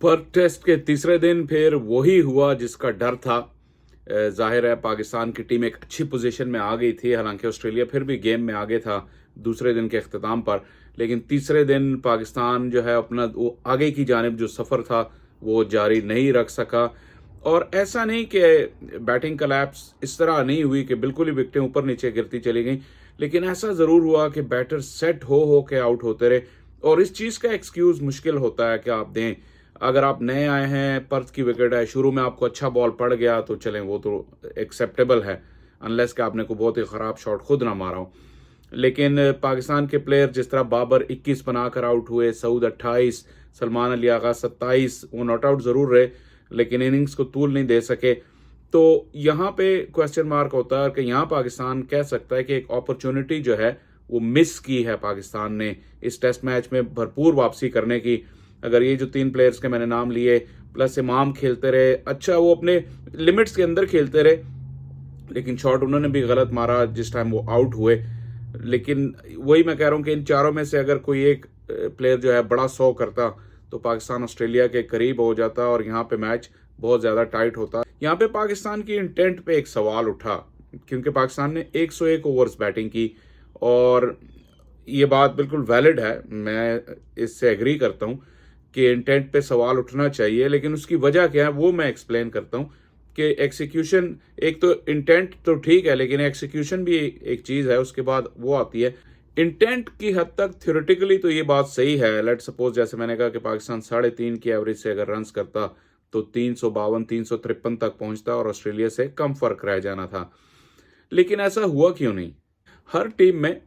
पर टेस्ट के तीसरे दिन फिर वही हुआ जिसका डर था। जाहिर है पाकिस्तान की टीम एक अच्छी पोजीशन में आ गई थी, हालांकि ऑस्ट्रेलिया फिर भी गेम में आगे था दूसरे दिन के अख्ताम पर। लेकिन तीसरे दिन पाकिस्तान जो है अपना वो आगे की जानिब जो सफ़र था वो जारी नहीं रख सका। और ऐसा नहीं कि बैटिंग कलैप्स इस तरह नहीं हुई कि बिल्कुल ही विकेटें ऊपर नीचे गिरती चली गई, लेकिन ऐसा ज़रूर हुआ कि बैटर सेट हो के आउट होते रहे। और इस चीज़ का एक्सक्यूज़ मुश्किल होता है कि आप दें। अगर आप नए आए हैं, पर्थ की विकेट है, शुरू में आपको अच्छा बॉल पड़ गया तो चलें, वो तो एक्सेप्टेबल है, अनलेस कि आपने कोई बहुत ही ख़राब शॉट खुद ना मारा हो। लेकिन पाकिस्तान के प्लेयर जिस तरह बाबर 21 बनाकर आउट हुए, सऊद 28, सलमान अली आगा 27, वो नॉट आउट ज़रूर रहे लेकिन इनिंग्स को तूल नहीं दे सके। तो यहाँ पे क्वेश्चन मार्क होता है कि यहाँ पाकिस्तान कह सकता है कि एक अपॉर्चुनिटी जो है वो मिस की है पाकिस्तान ने इस टेस्ट मैच में भरपूर वापसी करने की। अगर ये जो 3 प्लेयर्स के मैंने नाम लिए प्लस इमाम खेलते रहे, अच्छा वो अपने लिमिट्स के अंदर खेलते रहे, लेकिन शॉट उन्होंने भी गलत मारा जिस टाइम वो आउट हुए। लेकिन वही मैं कह रहा हूँ कि इन चारों में से अगर कोई एक प्लेयर जो है बड़ा 100 करता तो पाकिस्तान ऑस्ट्रेलिया के करीब हो जाता और यहाँ पे मैच बहुत ज़्यादा टाइट होता। यहाँ पे पाकिस्तान की इंटेंट पे एक सवाल उठा, क्योंकि पाकिस्तान ने 101 ओवर्स बैटिंग की और ये बात बिल्कुल वैलिड है, मैं इससे एग्री करता हूँ कि इंटेंट पे सवाल उठना चाहिए, लेकिन उसकी वजह क्या है वो मैं एक्सप्लेन करता हूँ कि एग्जीक्यूशन, एक तो इंटेंट तो ठीक है लेकिन एग्जीक्यूशन भी एक चीज़ है, उसके बाद वो आती है इंटेंट की हद तक। थ्योरेटिकली तो ये बात सही है, लेट सपोज जैसे मैंने कहा कि पाकिस्तान 3.5 की एवरेज से अगर रन्स करता तो 352 353 तक पहुंचता और ऑस्ट्रेलिया से कम फर्क रह जाना था। लेकिन ऐसा हुआ क्यों नहीं? हर टीम में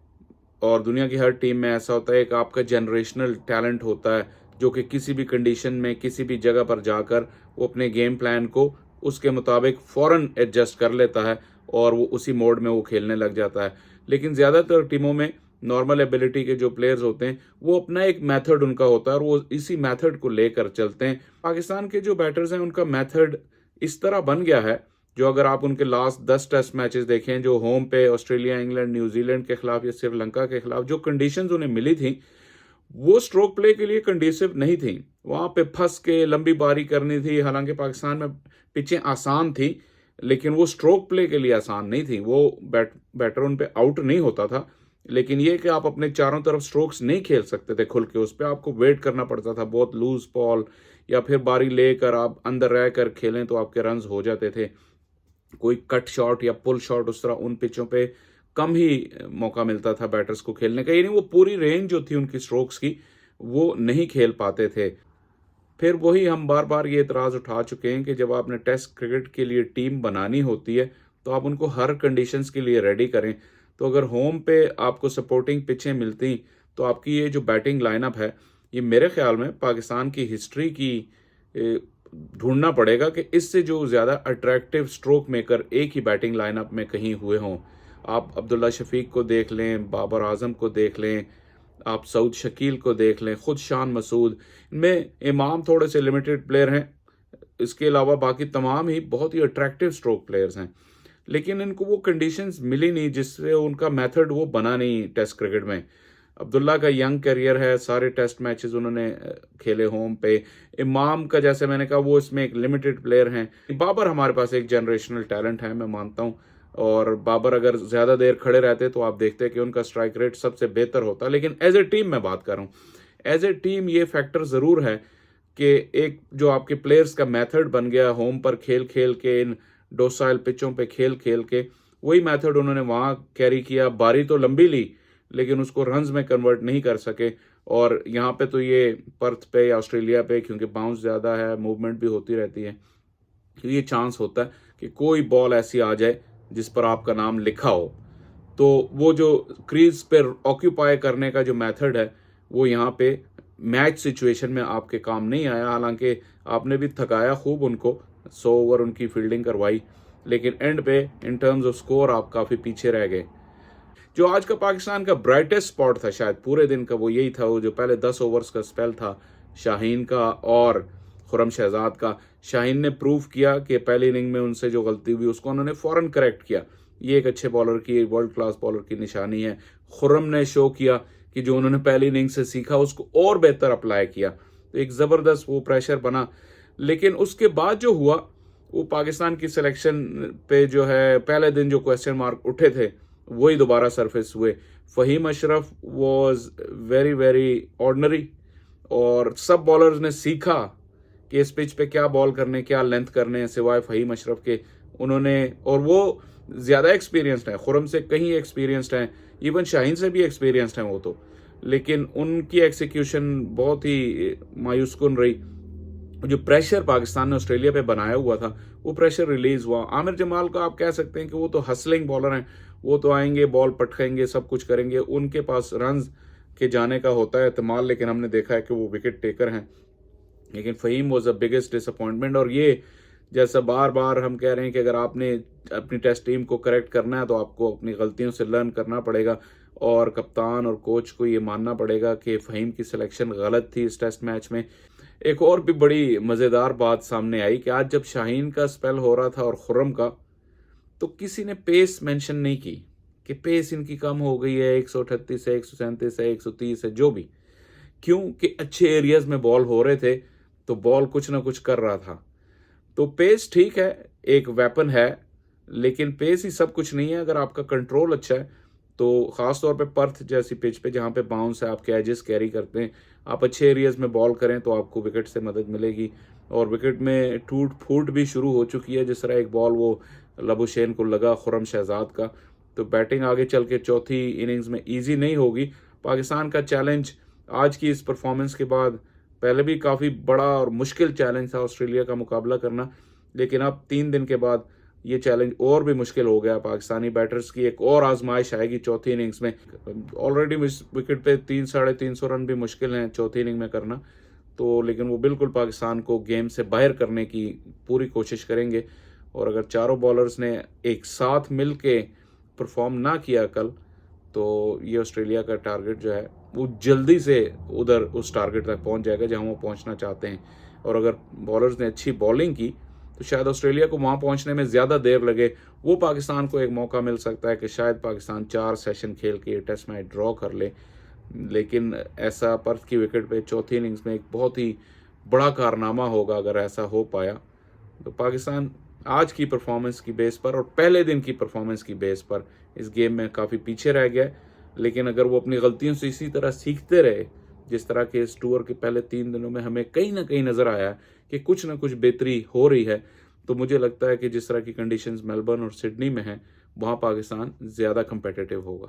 और दुनिया की हर टीम में ऐसा होता है कि आपका जनरेशनल टैलेंट होता है जो कि किसी भी कंडीशन में किसी भी जगह पर जाकर वो अपने गेम प्लान को उसके मुताबिक फ़ौरन एडजस्ट कर लेता है और वो उसी मोड में वो खेलने लग जाता है। लेकिन ज़्यादातर टीमों में नॉर्मल एबिलिटी के जो प्लेयर्स होते हैं वो अपना एक मेथड उनका होता है और वो इसी मेथड को लेकर चलते हैं। पाकिस्तान के जो बैटर्स हैं उनका मेथड इस तरह बन गया है, जो अगर आप उनके लास्ट 10 टेस्ट मैचेस देखें जो होम पे ऑस्ट्रेलिया, इंग्लैंड, न्यूजीलैंड के खिलाफ या श्रीलंका के खिलाफ जो कंडीशंस उन्हें मिली थी वो स्ट्रोक प्ले के लिए कंडीसिव नहीं थी। वहां पे फंस के लंबी पारी करनी थी, हालांकि पाकिस्तान में पिचें आसान थी लेकिन वो स्ट्रोक प्ले के लिए आसान नहीं थी। वो बैटर उन पे आउट नहीं होता था, लेकिन ये कि आप अपने चारों तरफ स्ट्रोक्स नहीं खेल सकते थे खुल के, उस पर आपको वेट करना पड़ता था बहुत लूज बॉल, या फिर बारी लेकर आप अंदर रह कर खेलें तो आपके रन्स हो जाते थे। कोई कट शॉट या पुल शॉट उस तरह उन पिचों पे कम ही मौका मिलता था बैटर्स को खेलने का, यानी वो पूरी रेंज जो थी उनकी स्ट्रोक्स की वो नहीं खेल पाते थे। फिर वही हम बार बार ये इतराज़ उठा चुके हैं कि जब आपने टेस्ट क्रिकेट के लिए टीम बनानी होती है तो आप उनको हर कंडीशंस के लिए रेडी करें। तो अगर होम पे आपको सपोर्टिंग पिचें मिलती तो आपकी ये जो बैटिंग लाइनअप है ये मेरे ख्याल में पाकिस्तान की हिस्ट्री की ढूंढना पड़ेगा कि इससे जो ज़्यादा अट्रैक्टिव स्ट्रोक मेकर एक ही बैटिंग लाइनअप में कहीं हुए हों। आप अब्दुल्ला शफीक को देख लें, बाबर आजम को देख लें, आप सऊद शकील को देख लें, खुद शान मसूद, इनमें इमाम थोड़े से लिमिटेड प्लेयर हैं, इसके अलावा बाकी तमाम ही बहुत ही अट्रैक्टिव स्ट्रोक प्लेयर्स हैं। लेकिन इनको वो कंडीशंस मिली नहीं जिससे उनका मेथड वो बना नहीं टेस्ट क्रिकेट में। अब्दुल्ला का यंग करियर है, सारे टेस्ट मैचेस उन्होंने खेले होम पे। इमाम का जैसे मैंने कहा वो इसमें एक लिमिटेड प्लेयर हैं। बाबर हमारे पास एक जनरेशनल टैलेंट है, मैं मानता हूँ, और बाबर अगर ज़्यादा देर खड़े रहते तो आप देखते कि उनका स्ट्राइक रेट सबसे बेहतर होता। लेकिन एज ए टीम मैं बात कर रहा हूँ, एज ए टीम ये फैक्टर ज़रूर है कि एक जो आपके प्लेयर्स का मेथड बन गया होम पर खेल खेल के, इन डोसाइल पिचों पे खेल खेल के, वही मेथड उन्होंने वहाँ कैरी किया। बारी तो लंबी ली लेकिन उसको रन्स में कन्वर्ट नहीं कर सके। और यहाँ पे तो ये पर्थ पे या ऑस्ट्रेलिया पे क्योंकि बाउंस ज़्यादा है, मूवमेंट भी होती रहती है, तो ये चांस होता है कि कोई बॉल ऐसी आ जाए जिस पर आपका नाम लिखा हो। तो वो जो क्रीज पे ऑक्यूपाई करने का जो मेथड है वो यहाँ पे मैच सिचुएशन में आपके काम नहीं आया। हालांकि आपने भी थकाया खूब उनको, 100 ओवर उनकी फील्डिंग करवाई, लेकिन एंड पे इन टर्म्स ऑफ स्कोर आप काफ़ी पीछे रह गए। जो आज का पाकिस्तान का ब्राइटेस्ट स्पॉट था शायद पूरे दिन का, वो यही था, वो जो पहले 10 ओवर्स का स्पेल था शाहीन का और खुरम शहजाद का। शाहीन ने प्रूव किया कि पहली इनिंग में उनसे जो गलती हुई उसको उन्होंने फ़ौरन करेक्ट किया। ये एक अच्छे बॉलर की, वर्ल्ड क्लास बॉलर की निशानी है। खुरम ने शो किया कि जो उन्होंने पहली इनिंग से सीखा उसको और बेहतर अप्लाई किया। तो एक ज़बरदस्त वो प्रेशर बना। लेकिन उसके बाद जो हुआ वो पाकिस्तान की सिलेक्शन पे जो है पहले दिन जो क्वेश्चन मार्क उठे थे वही दोबारा सरफेस हुए। Faheem Ashraf was very very ordinary, और सब बॉलर्स ने सीखा कि इस पिच पे क्या बॉल करने, क्या लेंथ करने, सिवाय फ़हीम अशरफ के। उन्होंने, और वो ज़्यादा एक्सपीरियंस्ड हैं, खुरम से कहीं एक्सपीरियंस्ड हैं, इवन शाहीन से भी एक्सपीरियंस्ड हैं वो तो, लेकिन उनकी एक्सिक्यूशन बहुत ही मायूसकुन रही। जो प्रेशर पाकिस्तान ने ऑस्ट्रेलिया पे बनाया हुआ था वो प्रेशर रिलीज हुआ। आमिर जमाल का आप कह सकते हैं कि वो तो हसलिंग बॉलर हैं, वो तो आएंगे, बॉल पटकेंगे, सब कुछ करेंगे, उनके पास रन के जाने का होता है एहतमाल, लेकिन हमने देखा है कि वो विकेट टेकर हैं। लेकिन Faheem was the biggest disappointment. और ये जैसा बार बार हम कह रहे हैं कि अगर आपने अपनी टेस्ट टीम को करेक्ट करना है तो आपको अपनी गलतियों से लर्न करना पड़ेगा, और कप्तान और कोच को ये मानना पड़ेगा कि फ़हीम की सिलेक्शन गलत थी इस टेस्ट मैच में। एक और भी बड़ी मज़ेदार बात सामने आई कि आज जब शाहीन का स्पेल हो रहा था और खुर्रम का, तो किसी ने पेस मेंशन नहीं की कि पेस इनकी कम हो गई है, 138 है, 137 है, 130 है, जो भी। क्यों कि अच्छे एरियाज में बॉल हो रहे थे, तो बॉल कुछ ना कुछ कर रहा था। तो पेस ठीक है, एक वेपन है, लेकिन पेस ही सब कुछ नहीं है। अगर आपका कंट्रोल अच्छा है तो ख़ास तौर पे पर्थ जैसी पिच पे जहाँ पे बाउंस है, आपके एजेस कैरी करते हैं, आप अच्छे एरियाज में बॉल करें तो आपको विकेट से मदद मिलेगी। और विकेट में टूट फूट भी शुरू हो चुकी है, जिस तरह एक बॉल वो लबुशेन को लगा, खुरम शहजाद का। तो बैटिंग आगे चल के चौथी इनिंग्स में ईजी नहीं होगी। पाकिस्तान का चैलेंज आज की इस परफॉर्मेंस के बाद, पहले भी काफ़ी बड़ा और मुश्किल चैलेंज था ऑस्ट्रेलिया का मुकाबला करना, लेकिन अब 3 दिन के बाद ये चैलेंज और भी मुश्किल हो गया। पाकिस्तानी बैटर्स की एक और आजमाइश आएगी चौथी इनिंग्स में। ऑलरेडी विकेट पे 300-350 रन भी मुश्किल हैं चौथी इनिंग में करना, तो लेकिन वो बिल्कुल पाकिस्तान को गेम से बाहर करने की पूरी कोशिश करेंगे। और अगर चारों बॉलर्स ने एक साथ मिल के परफॉर्म ना किया कल, तो ये ऑस्ट्रेलिया का टारगेट जो है वो जल्दी से उधर उस टारगेट तक पहुंच जाएगा जहां वो पहुंचना चाहते हैं। और अगर बॉलर्स ने अच्छी बॉलिंग की तो शायद ऑस्ट्रेलिया को वहां पहुंचने में ज़्यादा देर लगे। वो पाकिस्तान को एक मौका मिल सकता है कि शायद पाकिस्तान 4 सेशन खेल के ये टेस्ट मैच ड्रॉ कर ले। लेकिन ऐसा पर्थ की विकेट पे चौथी इनिंग्स में एक बहुत ही बड़ा कारनामा होगा अगर ऐसा हो पाया। तो पाकिस्तान आज की परफॉर्मेंस की बेस पर और पहले दिन की परफॉर्मेंस की बेस पर इस गेम में काफ़ी पीछे रह गया है। लेकिन अगर वो अपनी गलतियों से इसी तरह सीखते रहे, जिस तरह के इस टूर के पहले 3 दिनों में हमें कहीं ना कहीं नज़र आया कि कुछ ना कुछ बेहतरी हो रही है, तो मुझे लगता है कि जिस तरह की कंडीशंस मेलबर्न और सिडनी में हैं, वहाँ पाकिस्तान ज़्यादा कंपेटिटिव होगा।